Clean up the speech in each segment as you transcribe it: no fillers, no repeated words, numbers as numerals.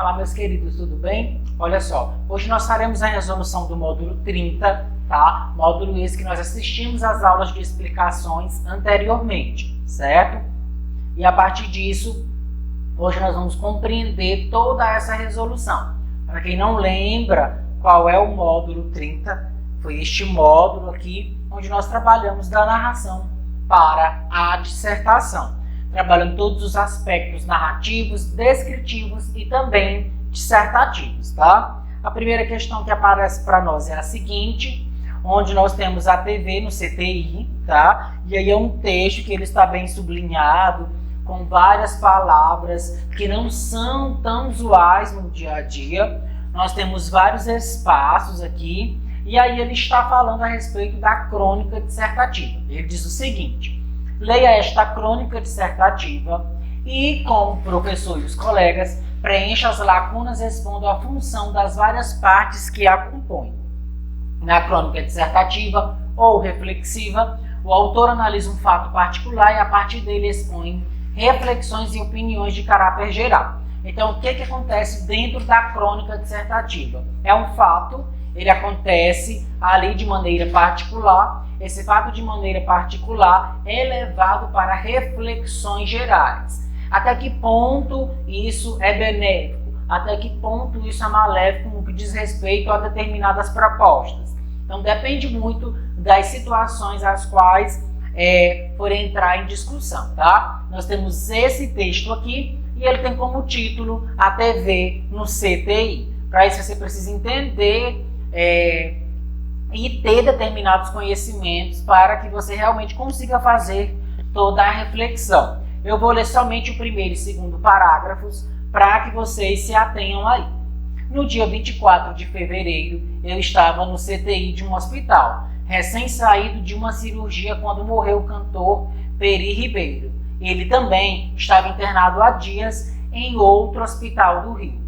Fala, meus queridos, tudo bem? Olha só, hoje nós faremos a resolução do módulo 30, tá? Módulo esse que nós assistimos às aulas de explicações anteriormente, certo? E a partir disso, hoje nós vamos compreender toda essa resolução. Para quem não lembra qual é o módulo 30, foi este módulo aqui, onde nós trabalhamos da narração para a dissertação, trabalhando todos os aspectos narrativos, descritivos e também dissertativos, tá? A primeira questão que aparece para nós é a seguinte, onde nós temos a TV no CTI, tá? E aí é um texto que ele está bem sublinhado, com várias palavras que não são tão usuais no dia a dia. Nós temos vários espaços aqui, e aí ele está falando a respeito da crônica dissertativa. Ele diz o seguinte: leia esta crônica dissertativa e, com o professor e os colegas, preencha as lacunas respondendo à função das várias partes que a compõem. Na crônica dissertativa ou reflexiva, o autor analisa um fato particular e, a partir dele, expõe reflexões e opiniões de caráter geral. Então, o que acontece dentro da crônica dissertativa? É um fato, ele acontece ali de maneira particular. Esse fato de maneira particular é levado para reflexões gerais. Até que ponto isso é benéfico? Até que ponto isso é maléfico no que diz respeito a determinadas propostas? Então, depende muito das situações às quais for entrar em discussão, tá? Nós temos esse texto aqui e ele tem como título a TV no CTI. Para isso você precisa entender e ter determinados conhecimentos para que você realmente consiga fazer toda a reflexão. Eu vou ler somente o primeiro e segundo parágrafos para que vocês se atenham aí. No dia 24 de fevereiro, eu estava no CTI de um hospital, recém-saído de uma cirurgia quando morreu o cantor Peri Ribeiro. Ele também estava internado há dias em outro hospital do Rio.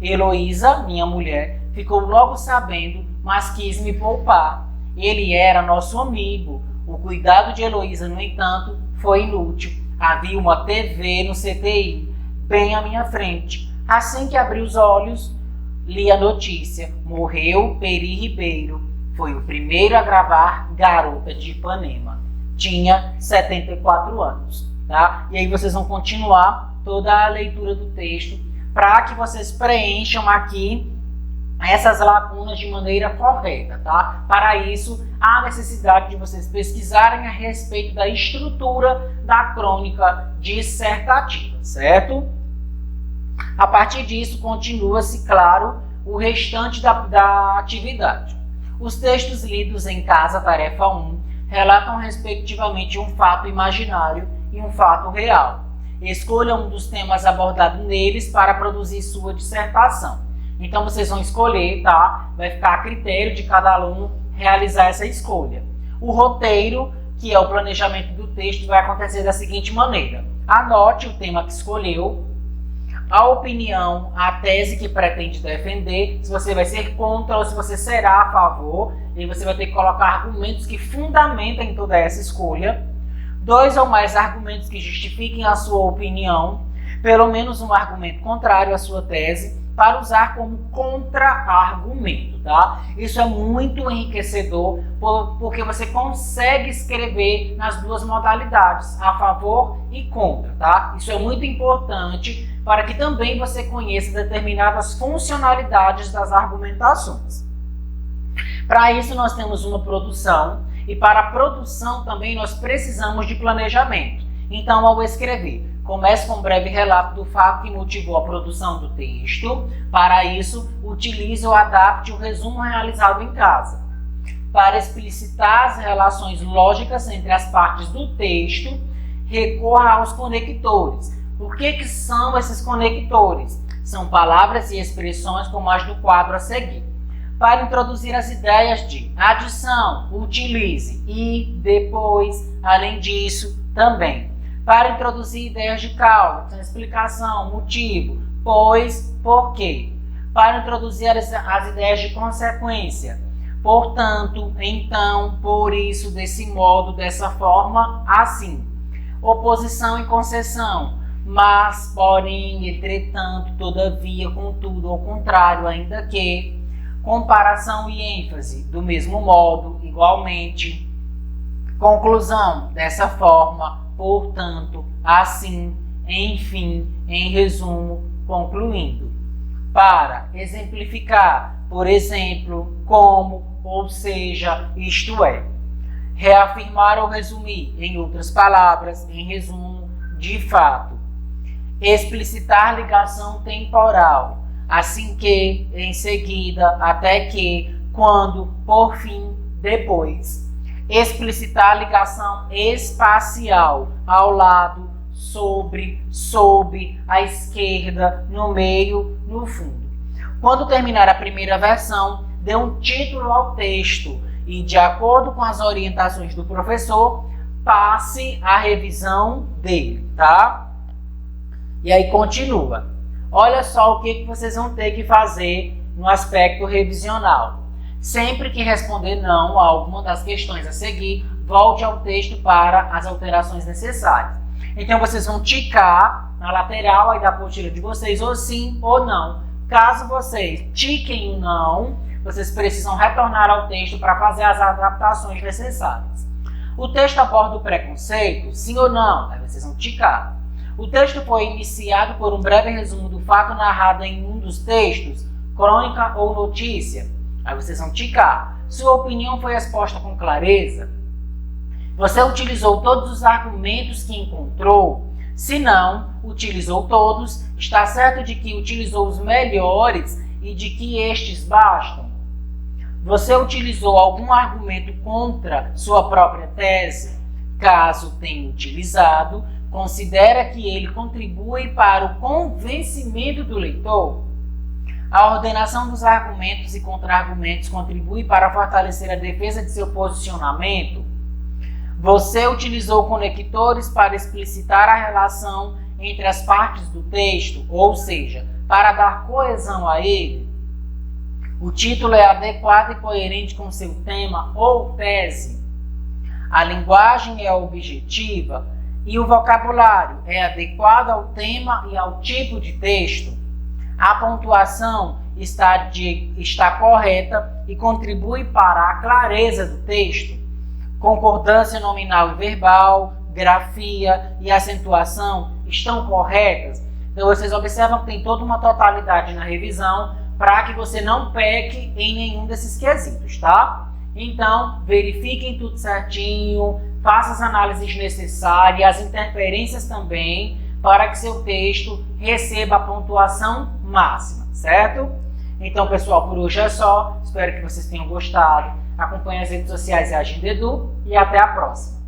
Heloísa, minha mulher, ficou logo sabendo, mas quis me poupar. Ele era nosso amigo. O cuidado de Heloísa, no entanto, foi inútil. Havia uma TV no CTI, bem à minha frente. Assim que abri os olhos, li a notícia. Morreu Peri Ribeiro. Foi o primeiro a gravar Garota de Ipanema. Tinha 74 anos. Tá? E aí vocês vão continuar toda a leitura do texto para que vocês preencham aqui essas lacunas de maneira correta. Tá? Para isso, há necessidade de vocês pesquisarem a respeito da estrutura da crônica dissertativa, certo? A partir disso, continua-se, claro, o restante da atividade. Os textos lidos em casa, tarefa 1, relatam respectivamente um fato imaginário e um fato real. Escolha um dos temas abordados neles para produzir sua dissertação. Então vocês vão escolher, tá? Vai ficar a critério de cada aluno realizar essa escolha. O roteiro, que é o planejamento do texto, vai acontecer da seguinte maneira: anote o tema que escolheu, a opinião, a tese que pretende defender, se você vai ser contra ou se você será a favor, e você vai ter que colocar argumentos que fundamentem toda essa escolha. 2 ou mais argumentos que justifiquem a sua opinião, pelo menos um argumento contrário à sua tese, para usar como contra-argumento, tá? Isso é muito enriquecedor, porque você consegue escrever nas duas modalidades, a favor e contra, tá? Isso é muito importante para que também você conheça determinadas funcionalidades das argumentações. Para isso nós temos uma produção, e para a produção também nós precisamos de planejamento. Então, ao escrever, comece com um breve relato do fato que motivou a produção do texto. Para isso, utilize ou adapte o resumo realizado em casa. Para explicitar as relações lógicas entre as partes do texto, recorra aos conectores. O que são esses conectores? São palavras e expressões como as do quadro a seguir. Para introduzir as ideias de adição, utilize e, depois, além disso, também. Para introduzir ideias de causa, explicação, motivo, pois, porquê. Para introduzir as ideias de consequência, portanto, então, por isso, desse modo, dessa forma, assim. Oposição e concessão, mas, porém, entretanto, todavia, contudo, ao contrário, ainda que, comparação e ênfase, do mesmo modo, igualmente, conclusão, dessa forma, portanto, assim, enfim, em resumo, concluindo. Para exemplificar, por exemplo, como, ou seja, isto é. Reafirmar ou resumir, em outras palavras, em resumo, de fato. Explicitar ligação temporal, assim que, em seguida, até que, quando, por fim, depois. Explicitar ligação espacial, ao lado, sobre, sob, à esquerda, no meio, no fundo. Quando terminar a primeira versão, dê um título ao texto e, de acordo com as orientações do professor, passe a revisão dele, tá? E aí continua. Olha só o que vocês vão ter que fazer no aspecto revisional. Sempre que responder não a alguma das questões a seguir, volte ao texto para as alterações necessárias. Então vocês vão ticar na lateral aí da apostila de vocês, ou sim ou não. Caso vocês tiquem o não, vocês precisam retornar ao texto para fazer as adaptações necessárias. O texto aborda o preconceito, sim ou não? Aí vocês vão ticar. O texto foi iniciado por um breve resumo do fato narrado em um dos textos, crônica ou notícia. Aí vocês vão ticar. Sua opinião foi exposta com clareza? Você utilizou todos os argumentos que encontrou? Se não, utilizou todos, está certo de que utilizou os melhores e de que estes bastam? Você utilizou algum argumento contra sua própria tese? Caso tenha utilizado, considera que ele contribui para o convencimento do leitor? A ordenação dos argumentos e contra-argumentos contribui para fortalecer a defesa de seu posicionamento? Você utilizou conectores para explicitar a relação entre as partes do texto, ou seja, para dar coesão a ele? O título é adequado e coerente com seu tema ou tese? A linguagem é objetiva e o vocabulário é adequado ao tema e ao tipo de texto? A pontuação está correta e contribui para a clareza do texto? Concordância nominal e verbal, grafia e acentuação estão corretas? Então vocês observam que tem toda uma totalidade na revisão para que você não peque em nenhum desses quesitos, tá? Então, verifiquem tudo certinho, faça as análises necessárias, as interferências também, para que seu texto receba a pontuação máxima, certo? Então, pessoal, por hoje é só. Espero que vocês tenham gostado. Acompanhe as redes sociais e Agindo Edu e até a próxima.